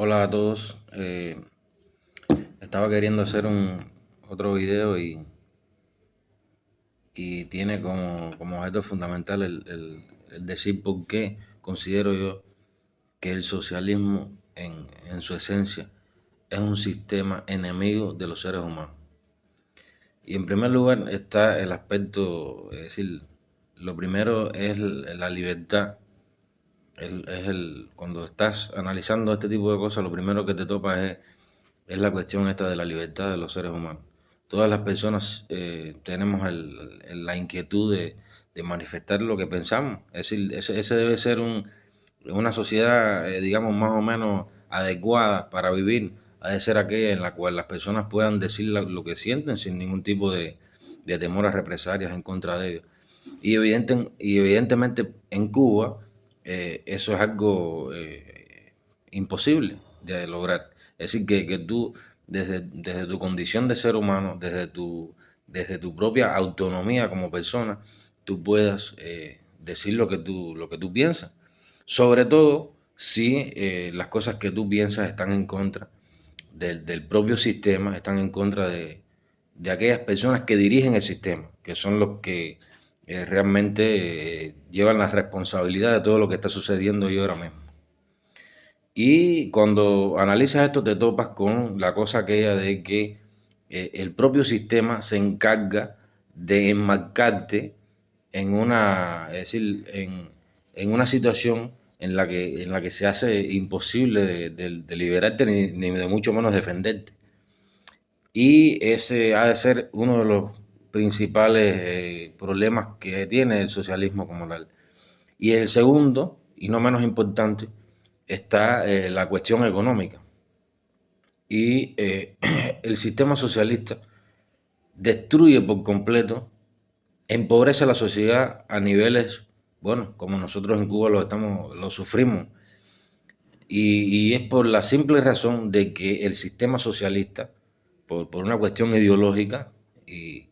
Hola a todos. Estaba queriendo hacer otro video y tiene como objeto fundamental el decir por qué considero yo que el socialismo en su esencia es un sistema enemigo de los seres humanos. Y en primer lugar está el aspecto, es decir, lo primero es la libertad. Cuando estás analizando este tipo de cosas, lo primero que te topa es la cuestión esta de la libertad de los seres humanos. Todas las personas tenemos la inquietud de manifestar lo que pensamos. Es decir, ese debe ser una sociedad, digamos, más o menos adecuada para vivir. Ha de ser aquella en la cual las personas puedan decir lo que sienten sin ningún tipo de temor a represalias en contra de ellos. Y evidentemente en Cuba eso es algo imposible de lograr. Es decir, que tú desde tu condición de ser humano, desde tu propia autonomía como persona, tú puedas decir lo que tú piensas. Sobre todo si las cosas que tú piensas están en contra del propio sistema, están en contra de aquellas personas que dirigen el sistema, que son los que realmente llevan la responsabilidad de todo lo que está sucediendo hoy ahora mismo. Y cuando analizas esto te topas con la cosa aquella de que el propio sistema se encarga de enmarcarte es decir, en una situación en la que se hace imposible de liberarte ni de mucho menos defenderte. Y ese ha de ser uno de los principales problemas que tiene el socialismo como tal. Y el segundo, y no menos importante, está la cuestión económica. Y el sistema socialista destruye por completo, empobrece a la sociedad a niveles, bueno, como nosotros en Cuba lo sufrimos. Y es por la simple razón de que el sistema socialista, por una cuestión ideológica, y,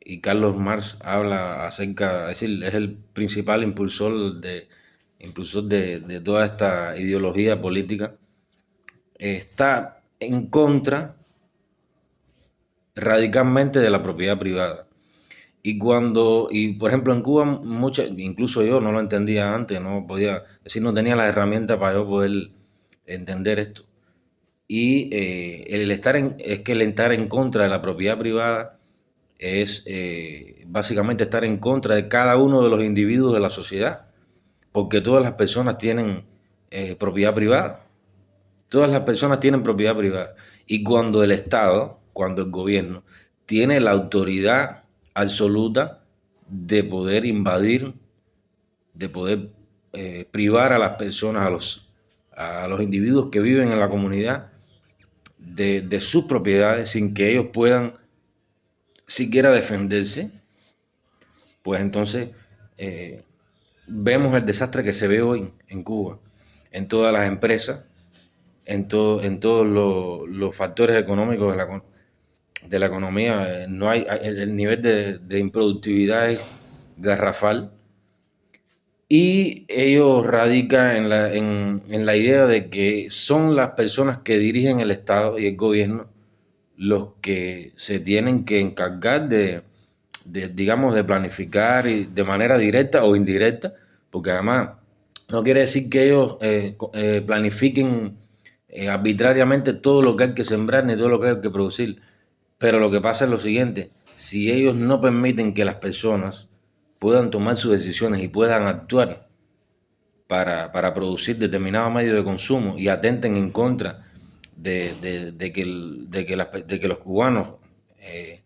y Carlos Marx habla acerca, es decir, es el principal impulsor de toda esta ideología política, está en contra radicalmente de la propiedad privada. Y por ejemplo en Cuba, incluso yo no lo entendía antes, no podía, es decir, no tenía las herramientas para yo poder entender esto. Y es que el estar en contra de la propiedad privada es básicamente estar en contra de cada uno de los individuos de la sociedad, porque todas las personas tienen propiedad privada. Todas las personas tienen propiedad privada. Y cuando el Estado, cuando el gobierno, tiene la autoridad absoluta de poder invadir, de poder privar a las personas, a los individuos que viven en la comunidad, de sus propiedades sin que ellos puedan siquiera defenderse, pues entonces eh, vemos el desastre que se ve hoy en Cuba, en todas las empresas, en todos los factores económicos de la economía. No hay, el nivel de improductividad es garrafal y ello radica en la idea de que son las personas que dirigen el Estado y el gobierno los que se tienen que encargar digamos, de planificar de manera directa o indirecta, porque además no quiere decir que ellos planifiquen arbitrariamente todo lo que hay que sembrar ni todo lo que hay que producir, pero lo que pasa es lo siguiente: si ellos no permiten que las personas puedan tomar sus decisiones y puedan actuar para producir determinados medios de consumo y atenten en contra de que los cubanos eh,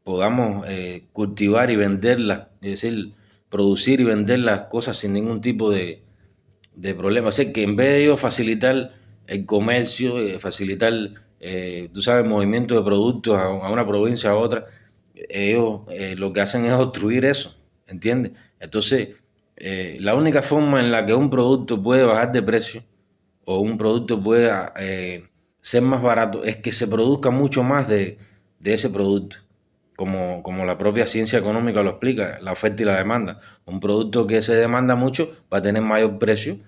podamos cultivar y venderlas, es decir, producir y vender las cosas sin ningún tipo de problema. O sea, que en vez de ellos facilitar el comercio, facilitar, tú sabes, el movimiento de productos a una provincia a otra, ellos lo que hacen es obstruir eso, ¿entiendes? Entonces, la única forma en la que un producto puede bajar de precio o un producto pueda ser más barato es que se produzca mucho más de ese producto, como la propia ciencia económica lo explica, la oferta y la demanda. Un producto que se demanda mucho va a tener mayor precio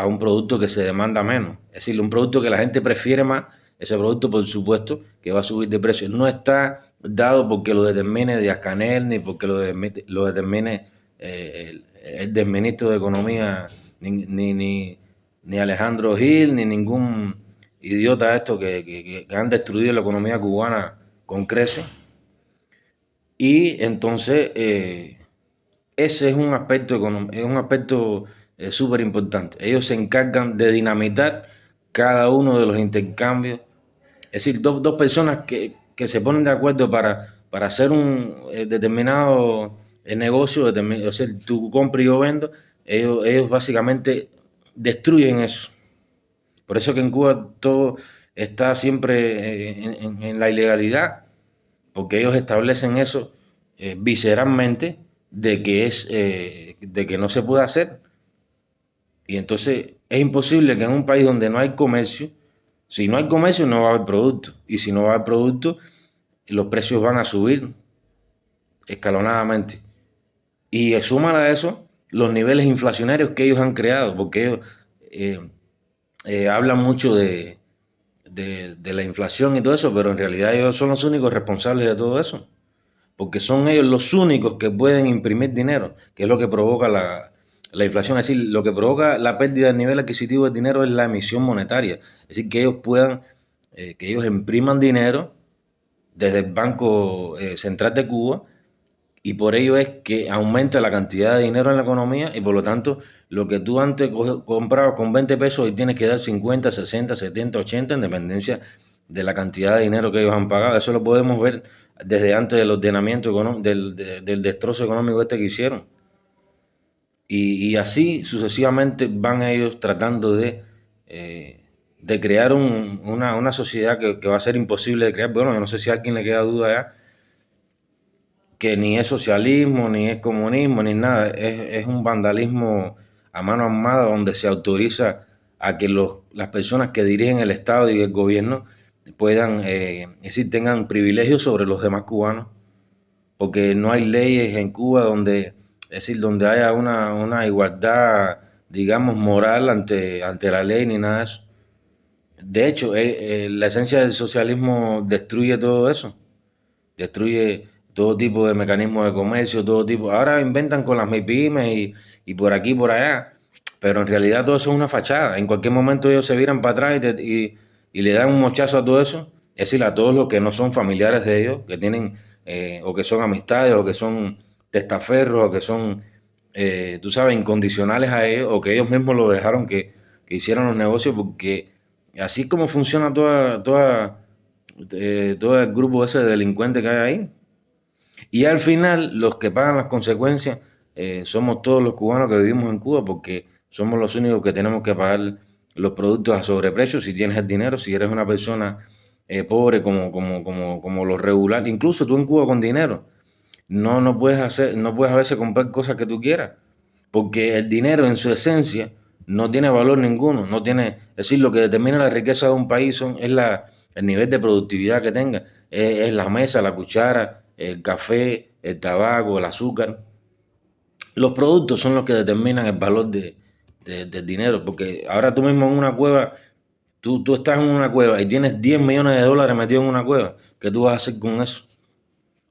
a un producto que se demanda menos. Es decir, un producto que la gente prefiere más, ese producto, por supuesto, que va a subir de precio. No está dado porque lo determine Díaz-Canel, ni porque lo determine el ministro de Economía, ni Alejandro Gil, ni ningún idiota estos que han destruido la economía cubana con creces. Y entonces, ese es un aspecto, súper importante. Ellos se encargan de dinamitar cada uno de los intercambios. Es decir, dos personas que se ponen de acuerdo para hacer un determinado negocio, o sea, tú compras y yo vendo, ellos básicamente destruyen eso. Por eso que en Cuba todo está siempre en la ilegalidad, porque ellos establecen eso visceralmente de que no se puede hacer. Y entonces es imposible que en un país donde no hay comercio, si no hay comercio no va a haber producto. Y si no va a haber producto, los precios van a subir escalonadamente. Y suman a eso los niveles inflacionarios que ellos han creado, porque ellos eh, hablan mucho de la inflación y todo eso, pero en realidad ellos son los únicos responsables de todo eso, porque son ellos los únicos que pueden imprimir dinero, que es lo que provoca la inflación. Es decir, lo que provoca la pérdida del nivel adquisitivo del dinero es la emisión monetaria. Es decir, que ellos puedan, que ellos impriman dinero desde el Banco Central de Cuba, y por ello es que aumenta la cantidad de dinero en la economía, y por lo tanto lo que tú antes comprabas con 20 pesos y tienes que dar 50, 60, 70, 80 en dependencia de la cantidad de dinero que ellos han pagado. Eso lo podemos ver desde antes del ordenamiento económico, del destrozo económico este que hicieron. Y así sucesivamente van ellos tratando de crear una sociedad que va a ser imposible de crear. Bueno, yo no sé si a alguien le queda duda ya, que ni es socialismo, ni es comunismo, ni nada. Es un vandalismo a mano armada donde se autoriza a que las personas que dirigen el Estado y el gobierno puedan, es decir, tengan privilegios sobre los demás cubanos, porque no hay leyes en Cuba donde, es decir, donde haya una igualdad, digamos, moral ante la ley ni nada de eso. De hecho, la esencia del socialismo destruye todo eso, destruye todo tipo de mecanismos de comercio, todo tipo. Ahora inventan con las MIPYMES y por aquí y por allá, pero en realidad todo eso es una fachada. En cualquier momento ellos se viran para atrás y le dan un mochazo a todo eso. Es decir, a todos los que no son familiares de ellos, que tienen, o que son amistades, o que son testaferros, o que son, tú sabes, incondicionales a ellos, o que ellos mismos lo dejaron que hicieran los negocios, porque así es como funciona todo el grupo ese de delincuentes que hay ahí. Y al final, los que pagan las consecuencias somos todos los cubanos que vivimos en Cuba, porque somos los únicos que tenemos que pagar los productos a sobreprecio si tienes el dinero, si eres una persona pobre como lo regular. Incluso tú en Cuba con dinero, no puedes hacer, no puedes a veces comprar cosas que tú quieras, porque el dinero en su esencia no tiene valor ninguno, no tiene, es decir, lo que determina la riqueza de un país el nivel de productividad que tenga, es la mesa, la cuchara, el café, el tabaco, el azúcar. Los productos son los que determinan el valor del dinero, porque ahora tú mismo en una cueva, tú estás en una cueva y tienes 10 millones de dólares metidos en una cueva, ¿qué tú vas a hacer con eso?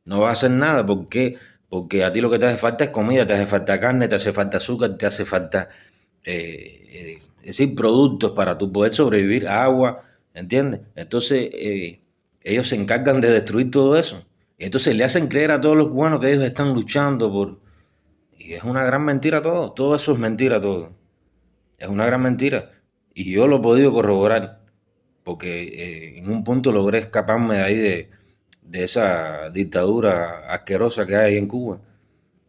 No vas a hacer nada. ¿Por qué? Porque a ti lo que te hace falta es comida, te hace falta carne, te hace falta azúcar, te hace falta, es decir, productos para tú poder sobrevivir, agua, ¿entiendes? Entonces, ellos se encargan de destruir todo eso. Y entonces le hacen creer a todos los cubanos que ellos están luchando por... Y es una gran mentira todo eso es mentira todo. Es una gran mentira. Y yo lo he podido corroborar, porque en un punto logré escaparme de ahí de esa dictadura asquerosa que hay en Cuba.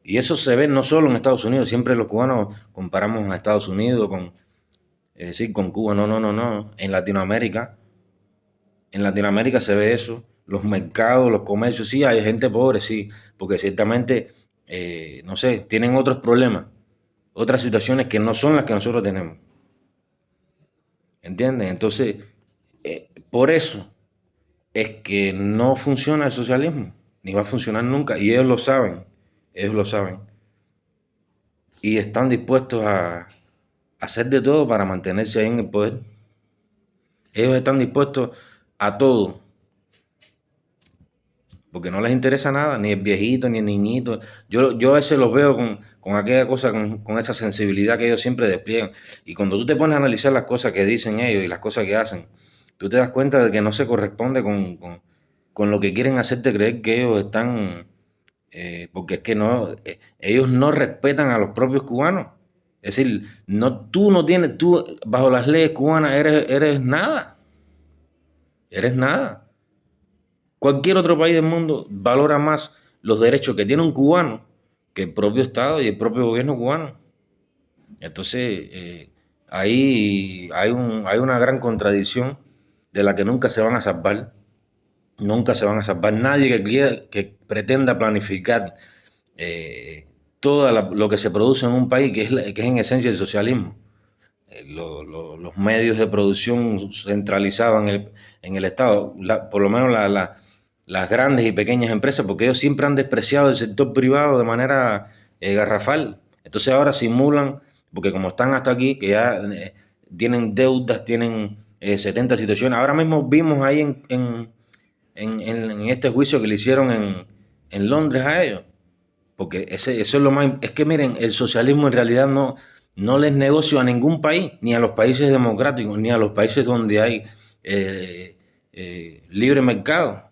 Y eso se ve no solo en Estados Unidos, siempre los cubanos comparamos a Estados Unidos con, es decir, con Cuba, no. En Latinoamérica se ve eso, los mercados, los comercios, sí, hay gente pobre, sí, porque ciertamente, no sé, tienen otros problemas, otras situaciones que no son las que nosotros tenemos, ¿entiendes? Entonces, por eso es que no funciona el socialismo, ni va a funcionar nunca, y ellos lo saben, y están dispuestos hacer de todo para mantenerse ahí en el poder. Ellos están dispuestos a todo, porque no les interesa nada, ni el viejito, ni el niñito. Yo a veces los veo con aquella cosa, con esa sensibilidad que ellos siempre despliegan. Y cuando tú te pones a analizar las cosas que dicen ellos y las cosas que hacen, tú te das cuenta de que no se corresponde con lo que quieren hacerte creer que ellos están, porque es que no, ellos no respetan a los propios cubanos. Es decir, no, tú no tienes, tú bajo las leyes cubanas eres nada. Cualquier otro país del mundo valora más los derechos que tiene un cubano que el propio Estado y el propio gobierno cubano. Entonces, ahí hay una gran contradicción de la que nunca se van a salvar. Nunca se van a salvar. Nadie que pretenda planificar eh, todo lo que se produce en un país, que es en esencia el socialismo. Los medios de producción centralizados en el Estado, por lo menos las grandes y pequeñas empresas, porque ellos siempre han despreciado el sector privado de manera garrafal. Entonces ahora simulan, porque como están hasta aquí, que ya tienen deudas, tienen 70 situaciones. Ahora mismo vimos ahí en este juicio que le hicieron en Londres a ellos, porque eso es lo más. Es que miren, el socialismo en realidad no les negocio a ningún país, ni a los países democráticos, ni a los países donde hay libre mercado.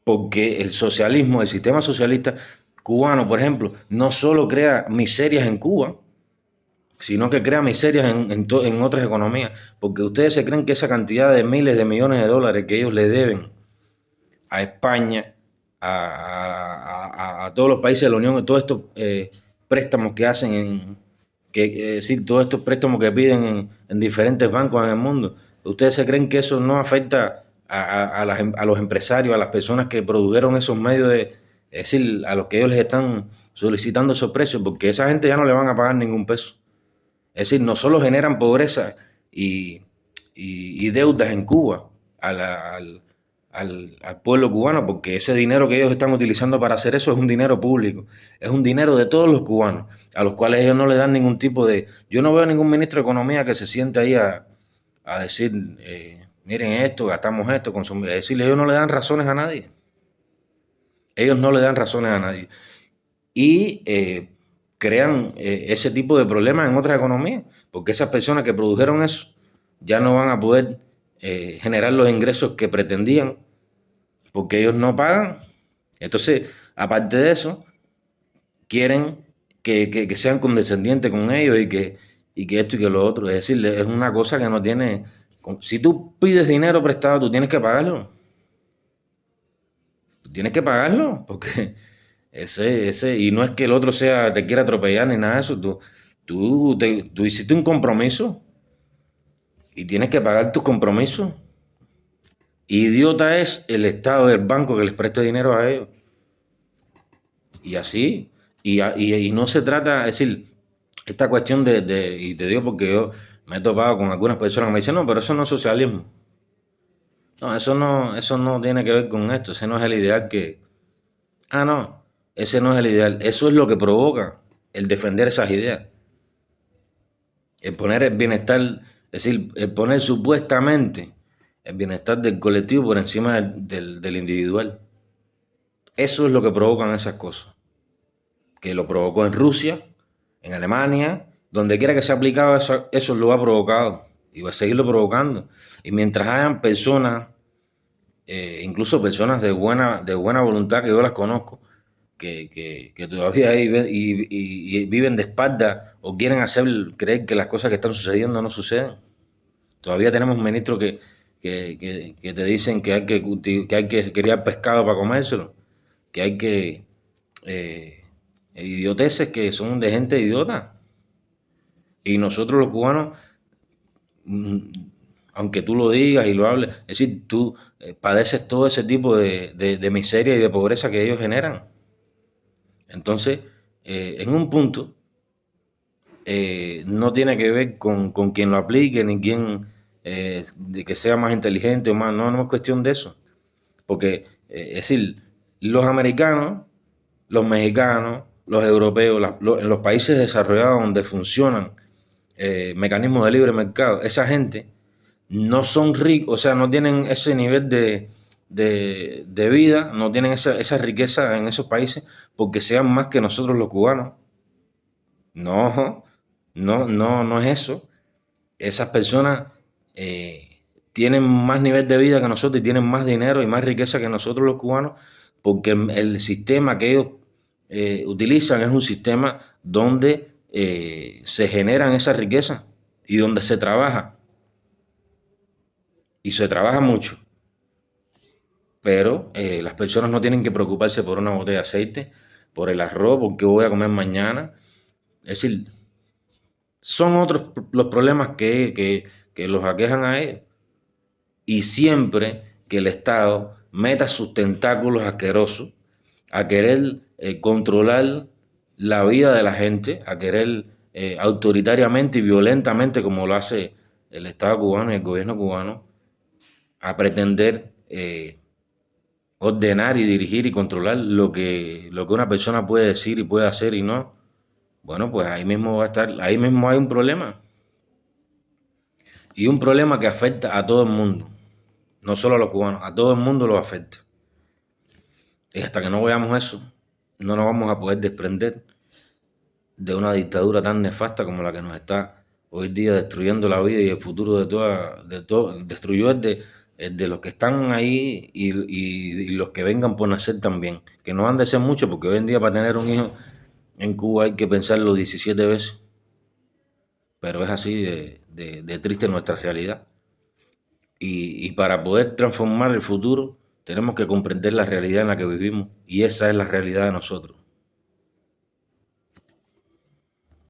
Porque el socialismo, el sistema socialista cubano, por ejemplo, no solo crea miserias en Cuba, sino que crea miserias en otras economías. Porque ustedes se creen que esa cantidad de miles de millones de dólares que ellos le deben a España, a todos los países de la Unión, todos estos préstamos que hacen, es decir, todos estos préstamos que piden en diferentes bancos en el mundo. ¿Ustedes se creen que eso no afecta a los empresarios, a las personas que produjeron esos medios es decir, a los que ellos les están solicitando esos precios? Porque esa gente ya no le van a pagar ningún peso. Es decir, no solo generan pobreza y deudas en Cuba al pueblo cubano, porque ese dinero que ellos están utilizando para hacer eso es un dinero público, es un dinero de todos los cubanos, a los cuales ellos no le dan ningún tipo de. Yo no veo ningún ministro de Economía que se siente ahí a decir, miren esto, gastamos esto, consumimos. Es decir, ellos no le dan razones a nadie. Ellos no le dan razones a nadie. Y crean ese tipo de problemas en otras economías, porque esas personas que produjeron eso ya no van a poder generar los ingresos que pretendían, porque ellos no pagan. Entonces, aparte de eso, quieren que sean condescendientes con ellos y que esto y que lo otro. Es decir, es una cosa que no tiene. Si tú pides dinero prestado, tú tienes que pagarlo. Tú tienes que pagarlo, porque y no es que el otro te quiera atropellar ni nada de eso. Tú hiciste un compromiso y tienes que pagar tus compromisos. Idiota es el estado del banco que les preste dinero a ellos. Y así, y no se trata, es decir, esta cuestión y te digo porque yo me he topado con algunas personas que me dicen, no, pero eso no es socialismo. No, eso no tiene que ver con esto, ese no es el ideal no, ese no es el ideal, eso es lo que provoca el defender esas ideas, el poner el bienestar, es decir, el poner supuestamente el bienestar del colectivo por encima del individual. Eso es lo que provocan esas cosas. Que lo provocó en Rusia, en Alemania, donde quiera que se ha aplicado eso lo ha provocado y va a seguirlo provocando. Y mientras hayan personas, incluso personas de buena voluntad que yo las conozco, que todavía y viven de espalda o quieren hacer creer que las cosas que están sucediendo no suceden. Todavía tenemos ministros que te dicen que hay que criar pescado para comérselo, que hay que idioteces que son de gente idiota. Y nosotros los cubanos, mm, aunque tú lo digas y lo hables, es decir, tú padeces todo ese tipo de miseria y de pobreza que ellos generan. Entonces, en un punto, no tiene que ver con quien lo aplique, ni quien de que sea más inteligente o más, no es cuestión de eso. Porque, es decir, los americanos, los mexicanos, los europeos, en los países desarrollados donde funcionan mecanismos de libre mercado, esa gente no son ricos, o sea, no tienen ese nivel de vida, no tienen esa riqueza en esos países porque sean más que nosotros los cubanos. No, no es eso. Esas personas tienen más nivel de vida que nosotros y tienen más dinero y más riqueza que nosotros los cubanos porque el sistema que ellos utilizan es un sistema donde se generan esa riqueza y donde se trabaja y se trabaja mucho. Pero las personas no tienen que preocuparse por una botella de aceite, por el arroz, por qué voy a comer mañana. Es decir, son otros los problemas que los aquejan a ellos. Y siempre que el Estado meta sus tentáculos asquerosos a querer controlar la vida de la gente, a querer autoritariamente y violentamente, como lo hace el Estado cubano y el gobierno cubano, a pretender ordenar y dirigir y controlar lo que una persona puede decir y puede hacer y no, bueno, pues ahí mismo va a estar, ahí mismo hay un problema. Y un problema que afecta a todo el mundo, no solo a los cubanos, a todo el mundo lo afecta. Y hasta que no veamos eso, no nos vamos a poder desprender de una dictadura tan nefasta como la que nos está hoy día destruyendo la vida y el futuro destruyó el de los que están ahí y los que vengan por nacer también, que no han de ser muchos, porque hoy en día para tener un hijo en Cuba hay que pensarlo 17 veces, pero es así de triste nuestra realidad. Y para poder transformar el futuro tenemos que comprender la realidad en la que vivimos y esa es la realidad de nosotros.